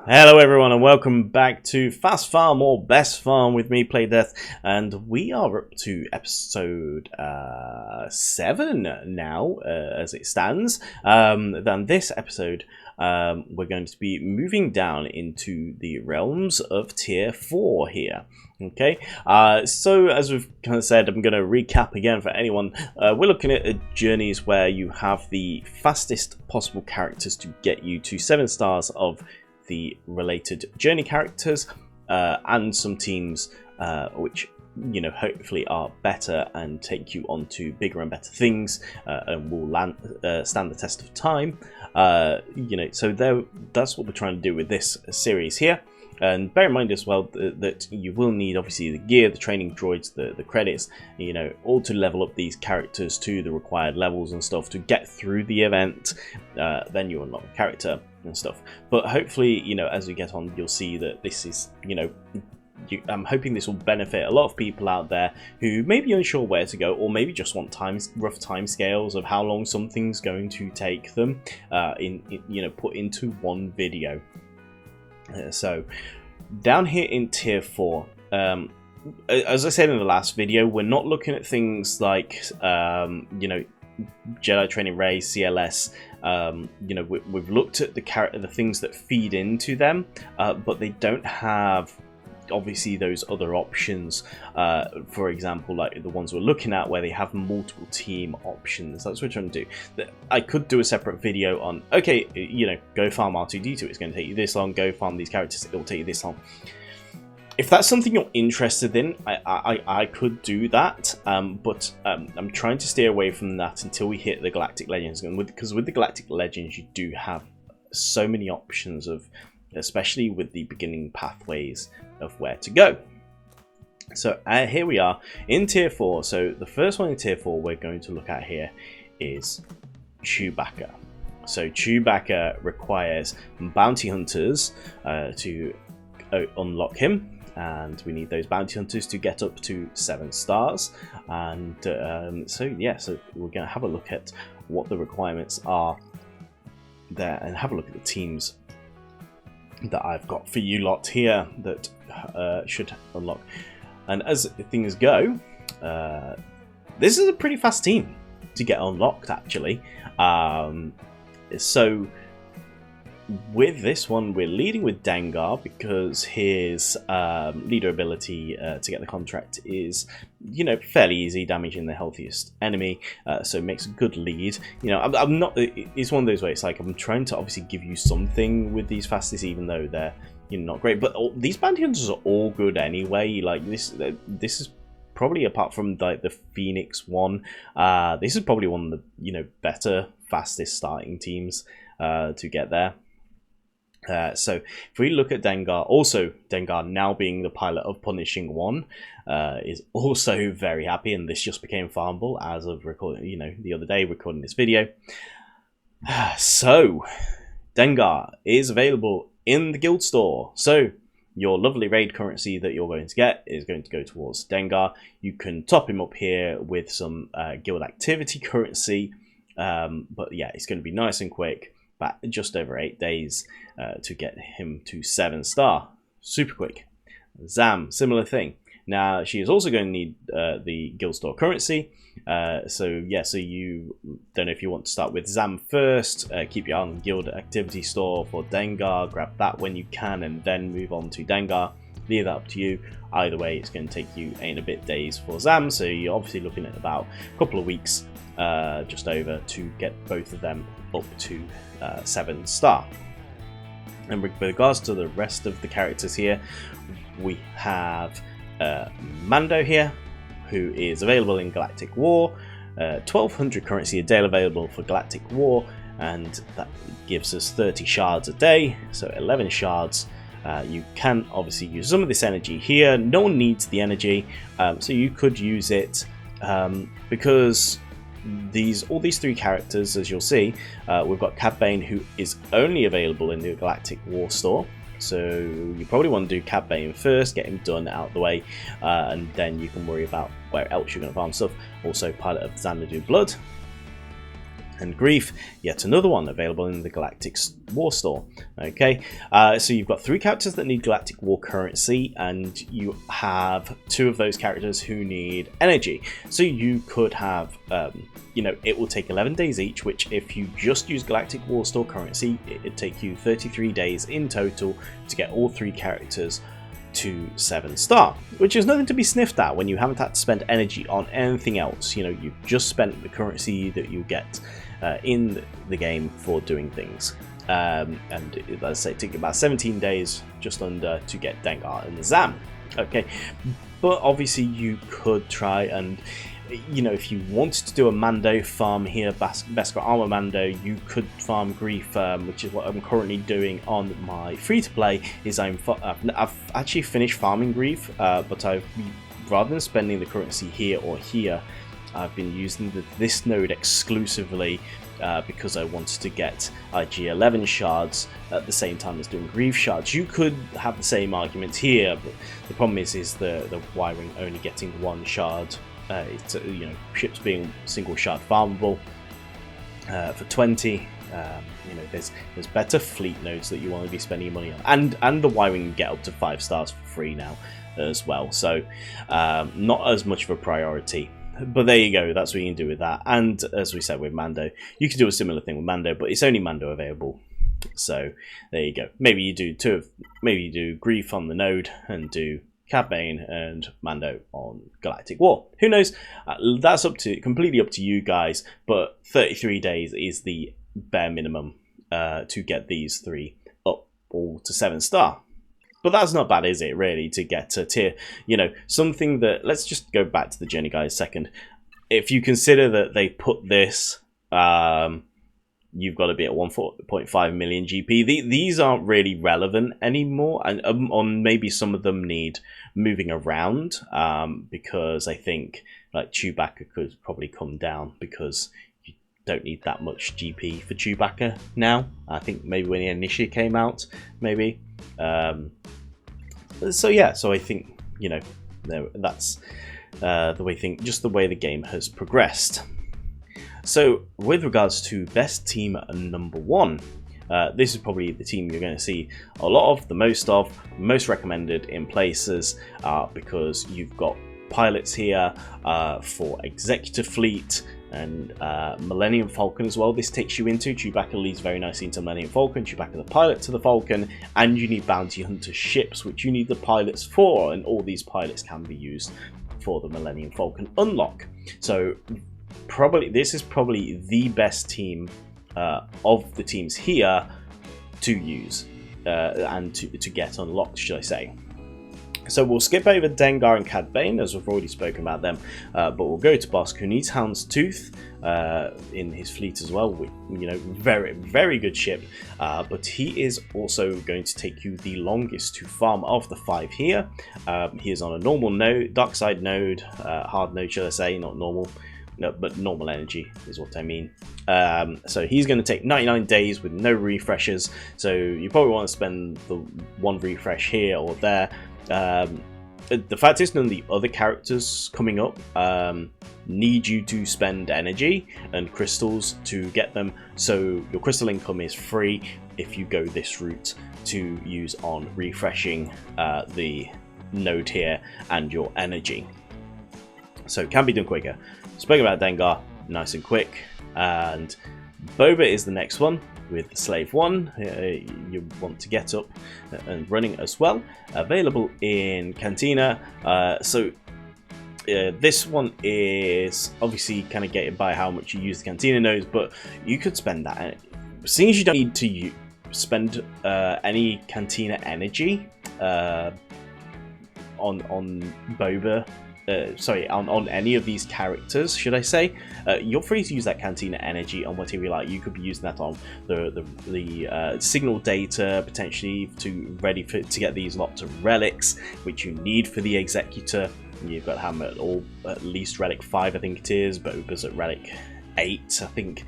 Hello everyone and welcome back to Fast Farm or Best Farm with me, Playdeath, and we are up to episode 7 now as it stands. Then this episode we're going to be moving down into the realms of tier 4 here. Okay, so as we've kind of said, I'm going to recap again for anyone. We're looking at journeys where you have the fastest possible characters to get you to 7 stars of the related journey characters, and some teams which hopefully are better and take you on to bigger and better things, and will stand the test of time. So that's what we're trying to do with this series here. And bear in mind as well that you will need obviously the gear, the training droids, the credits, all to level up these characters to the required levels and stuff to get through the event. Then you unlock a character and stuff. But hopefully, as we get on, you'll see that this is, I'm hoping this will benefit a lot of people out there who may be unsure where to go, or maybe just want rough time scales of how long something's going to take them, put into one video. So down here in tier 4, as I said in the last video, we're not looking at things like Jedi Training Ray, CLS. We've looked at the things that feed into them, but they don't have obviously those other options. For example, like the ones we're looking at where they have multiple team options. That's what we're trying to do. I could do a separate video on, okay, go farm R2-D2, it's going to take you this long. Go farm these characters, it will take you this long. If that's something you're interested in, I could do that, but I'm trying to stay away from that until we hit the Galactic Legends, because with the Galactic Legends you do have so many options of, especially with the beginning pathways of where to go. So here we are in tier 4. So the first one in tier 4 we're going to look at here is Chewbacca. So Chewbacca requires bounty hunters to unlock him, and we need those bounty hunters to get up to 7 stars. And so we're going to have a look at what the requirements are there and have a look at the teams that I've got for you lot here that should unlock. And as things go, this is a pretty fast team to get unlocked actually. So with this one we're leading with Dengar because his leader ability to get the contract is fairly easy, damaging the healthiest enemy, so it makes a good lead. I'm not, it's one of those ways, like I'm trying to obviously give you something with these fastest, even though they're not great, but these bounty hunters are all good anyway. Like this is probably, apart from like the Phoenix one, this is probably one of the better fastest starting teams to get there. So if we look at Dengar, also Dengar now being the pilot of Punishing One, is also very happy, and this just became farmable as of recording, the other day recording this video. So Dengar is available in the guild store. So your lovely raid currency that you're going to get is going to go towards Dengar. You can top him up here with some guild activity currency, but yeah, it's going to be nice and quick. Just over 8 days to get him to 7 star. Super quick. Zam, similar thing. Now she is also going to need the guild store currency. So you don't know if you want to start with Zam first, keep your eye on the guild activity store for Dengar, grab that when you can, and then move on to Dengar. Leave that up to you. Either way, it's going to take you 8 and a bit days for Zam, so you're obviously looking at about a couple of weeks, just over, to get both of them up to 7 star. And with regards to the rest of the characters here, we have Mando here, who is available in Galactic War. 1200 currency a day available for Galactic War, and that gives us 30 shards a day, so 11 shards. You can obviously use some of this energy here. No one needs the energy, so you could use it because all these 3 characters, as you'll see, we've got Cad Bane, who is only available in the Galactic War store. So you probably want to do Cad Bane first, get him done out of the way, and then you can worry about where else you're going to farm stuff. Also, Pilot of Xanadu Blood. And Grief, yet another one available in the Galactic War Store. Okay, so you've got 3 characters that need Galactic War currency, and you have 2 of those characters who need energy. So you could have, you know, it will take 11 days each, which if you just use Galactic War Store currency, it'd take you 33 days in total to get all 3 characters to 7-star, which is nothing to be sniffed at when you haven't had to spend energy on anything else. You know, you've just spent the currency that you get in the game for doing things. And as I say, it took about 17 days, just under, to get Dengar and the Zam. Okay, but obviously you could try and, you know, if you wanted to do a Mando farm here, Beskar Armor Mando, you could farm Grief, which is what I'm currently doing on my free-to-play. Is I've actually finished farming Grief, but rather than spending the currency here or here, I've been using this node exclusively because I wanted to get IG-11 shards at the same time as doing Grief shards. You could have the same arguments here, but the problem is the Y-Wing only getting 1 shard. It's, you know, ships being single shard farmable for 20. You know, there's better fleet nodes that you want to be spending money on, and the Y-Wing can get up to 5 stars for free now as well. So not as much of a priority. But there you go, that's what you can do with that. And as we said with Mando, you can do a similar thing with Mando, but it's only Mando available. So there you go. Maybe you do Grief on the node and do Cad Bane and Mando on Galactic War. Who knows? That's completely up to you guys. But 33 days is the bare minimum to get these 3 up all to 7-star. But that's not bad, is it, really, to get a tier, you know, something that, let's just go back to the journey guys a second. If you consider that they put this, you've got to be at 1.5 million GP. These aren't really relevant anymore, and on maybe some of them need moving around, because I think, like, Chewbacca could probably come down because you don't need that much GP for Chewbacca now. I think maybe when he initially came out, maybe. So yeah, so I think, you know, that's the way the way the game has progressed. So with regards to best team number 1, this is probably the team you're going to see a lot of, the most recommended in places, because you've got pilots here for Executive Fleet and Millennium Falcon as well. This takes you into Chewbacca, leads very nicely into Millennium Falcon, Chewbacca the pilot to the Falcon, and you need bounty hunter ships, which you need the pilots for, and all these pilots can be used for the Millennium Falcon unlock. So this is probably the best team of the teams here to use and to get unlocked, should I say. So we'll skip over Dengar and Cad Bane, as we've already spoken about them, but we'll go to Bossk, who needs Houndstooth in his fleet as well. You know, very, very good ship, but he is also going to take you the longest to farm of the 5 here. He is on a normal node, dark side node, hard node, should I say, not normal. No, but normal energy is what I mean. So he's going to take 99 days with no refreshes, so you probably want to spend the 1 refresh here or there. The fact is, none of the other characters coming up need you to spend energy and crystals to get them, so your crystal income is free if you go this route to use on refreshing the node here and your energy. So it can be done quicker. Spoke about Dengar, nice and quick, and Boba is the next one with the Slave 1. You want to get up and running as well. Available in Cantina. This one is obviously kind of gated by how much you use the Cantina nodes, but you could spend that. Seeing as you don't need to spend any Cantina energy on Boba. On any of these characters, should I say, you're free to use that Cantina energy on whatever you like. You could be using that on the signal data, potentially to get these lots of relics, which you need for the Executor. You've got to have them at least relic 5, I think it is. Boba's at relic 8, I think.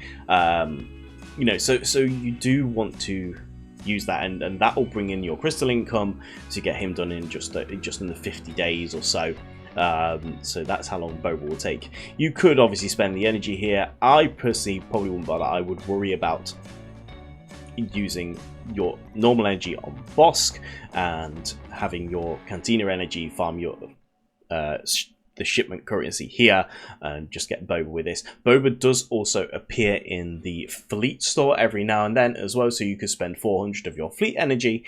You know, so you do want to use that, and that will bring in your crystal income to get him done in just in the 50 days or so. So that's how long Boba will take. You could obviously spend the energy here. I personally probably wouldn't bother. I would worry about using your normal energy on Bosk and having your Cantina energy farm your the shipment currency here, and just get Boba with this. Boba does also appear in the fleet store every now and then as well, so you could spend 400 of your fleet energy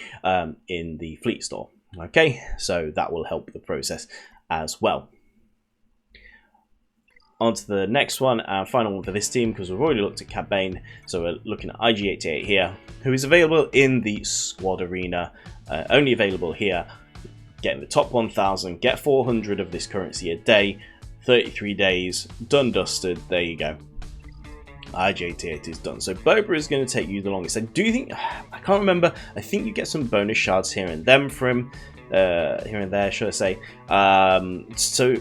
in the fleet store. Okay, so that will help the process as well. On to the next one, and final one for this team, because we've already looked at Cad Bane, so we're looking at IG-88 here, who is available in the squad arena, only available here. Get in the top 1,000, get 400 of this currency a day, 33 days, done dusted, there you go. IG-88 is done. So Boba is going to take you the longest. I do think, I can't remember, I think you get some bonus shards here and them from here and there, should I say. So,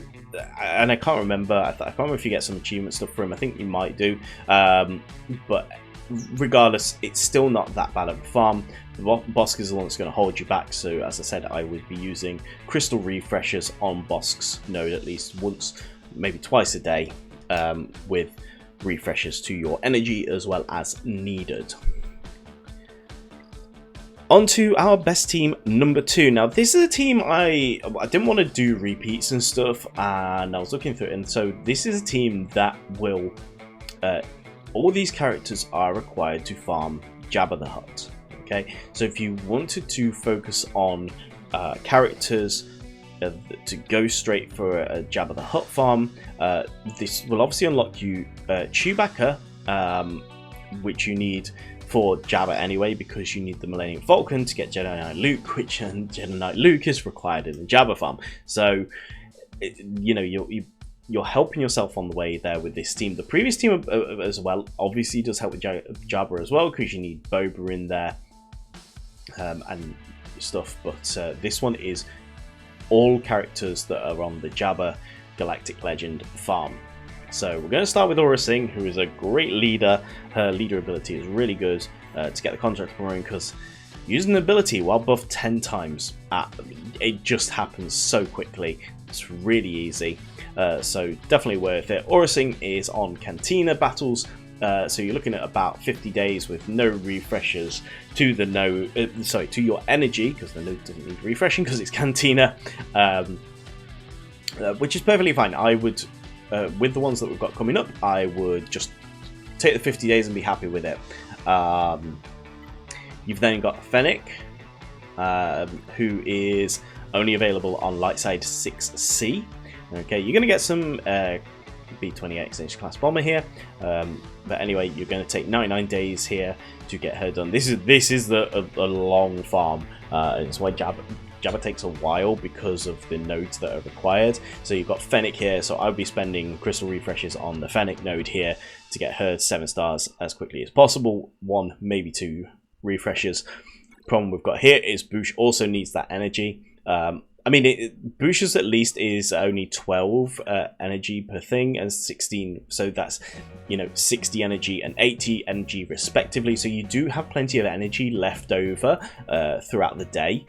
and I can't remember, I can't remember if you get some achievement stuff for him. I think you might do, but regardless, it's still not that bad of a farm. The Bosk is the one that's going to hold you back, so as I said, I would be using crystal refreshers on Bosk's node at least once, maybe twice a day, with refreshers to your energy as well as needed. On to our best team, number 2. Now, this is a team I didn't want to do repeats and stuff, and I was looking through it, and so this is a team that will... all these characters are required to farm Jabba the Hutt. Okay, so if you wanted to focus on characters to go straight for a Jabba the Hutt farm, this will obviously unlock you Chewbacca, which you need for Jabba anyway, because you need the Millennium Falcon to get Jedi Knight Luke, which Jedi Knight Luke is required in the Jabba farm. So, you know, you're helping yourself on the way there with this team. The previous team as well obviously does help with Jabba as well, because you need Boba in there and stuff, but this one is all characters that are on the Jabba Galactic Legend farm. So we're going to start with Aura Singh, who is a great leader. Her leader ability is really good to get the contract going, because using the ability while buffed 10 times, it just happens so quickly. It's really easy. So definitely worth it. Aura Singh is on Cantina battles, so you're looking at about 50 days with no refreshers to the to your energy, because the node doesn't need refreshing because it's Cantina, which is perfectly fine. I would, with the ones that we've got coming up, I would just take the 50 days and be happy with it. You've then got Fennec, who is only available on Lightside 6C. Okay, you're going to get some B-28 class bomber here, but anyway, you're going to take 99 days here to get her done. This is a long farm, and it's why Jabba takes a while, because of the nodes that are required. So you've got Fennec here, so I'll be spending crystal refreshes on the Fennec node here to get her 7 stars as quickly as possible. 1, maybe 2 refreshes. Problem we've got here is Bouche also needs that energy. I mean, Bouche's at least is only 12 energy per thing, and 16, so that's, you know, 60 energy and 80 energy respectively. So you do have plenty of energy left over throughout the day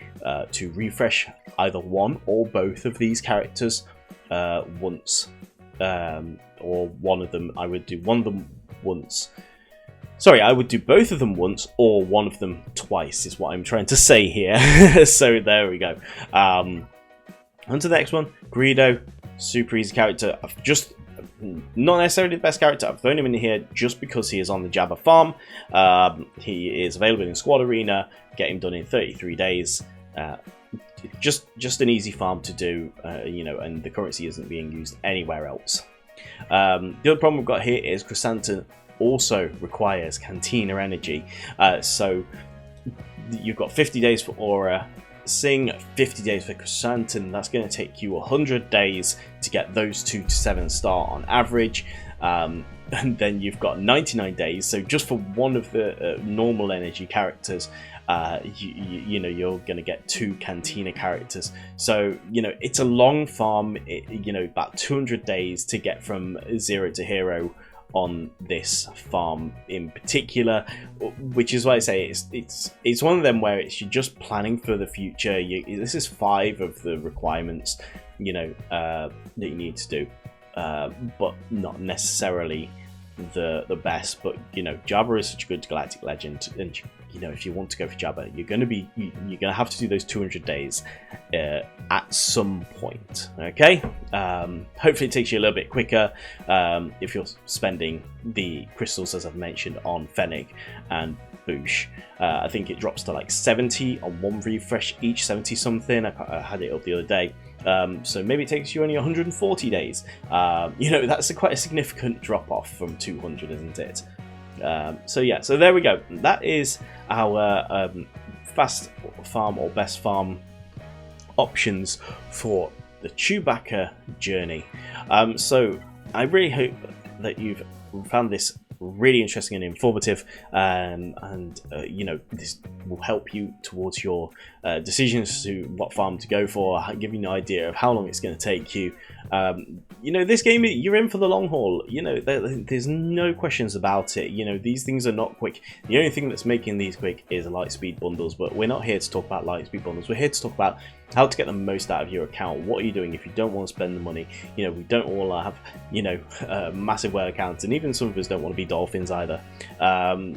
to refresh either one or both of these characters once, or one of them. I would do one of them once. Sorry, I would do both of them once, or one of them twice, is what I'm trying to say here. So there we go. On to the next one, Greedo, super easy character. I've just, not necessarily the best character, I've thrown him in here just because he is on the Jabba farm. He is available in Squad Arena, get him done in 33 days. Just an easy farm to do, you know, and the currency isn't being used anywhere else. The other problem we've got here is Chrysanthemum also requires Cantina energy, so you've got 50 days for Aura Singh, 50 days for Chrysanthemum. That's going to take you 100 days to get those 2 to 7 star on average, and then you've got 99 days, so just for one of the normal energy characters, you know, you're going to get 2 Cantina characters. So, you know, it's a long farm, you know, about 200 days to get from 0 to hero on this farm in particular, which is why I say it's one of them where you're just planning for the future. This is 5 of the requirements, that you need to do, but not necessarily the best. But Jabba is such a good galactic legend, and if you want to go for Jabba, you're gonna have to do those 200 days at some point. Okay, hopefully it takes you a little bit quicker if you're spending the crystals, as I've mentioned, on Fennec and Boosh. I think it drops to like 70 on one refresh each, 70 something. I had it up the other day. So maybe it takes you only 140 days. That's quite a significant drop off from 200, isn't it? So there we go. That is our fast farm or best farm options for the Chewbacca journey. So I really hope that you've found this really interesting and informative, and this will help you towards your decisions to what farm to go for, give you an idea of how long it's going to take you. This game, you're in for the long haul. There's no questions about it. These things are not quick. The only thing that's making these quick is light speed bundles, but we're not here to talk about light speed bundles. We're here to talk about how to get the most out of your account. What are you doing if you don't want to spend the money? We don't all have massive whale accounts, and even some of us don't want to be dolphins either.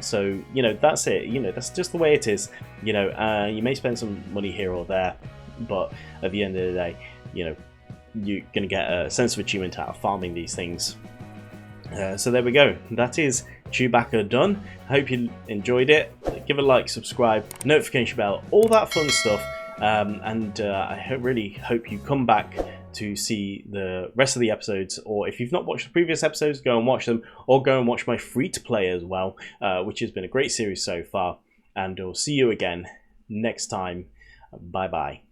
So that's it. That's just the way it is. You may spend some money here or there, but at the end of the day, you're going to get a sense of achievement out of farming these things. So there we go. That is Chewbacca done. I hope you enjoyed it. Give a like, subscribe, notification bell, all that fun stuff. And I really hope you come back to see the rest of the episodes, or if you've not watched the previous episodes, go and watch them, or go and watch my free-to-play as well, which has been a great series so far. And I'll see you again next time. Bye-bye.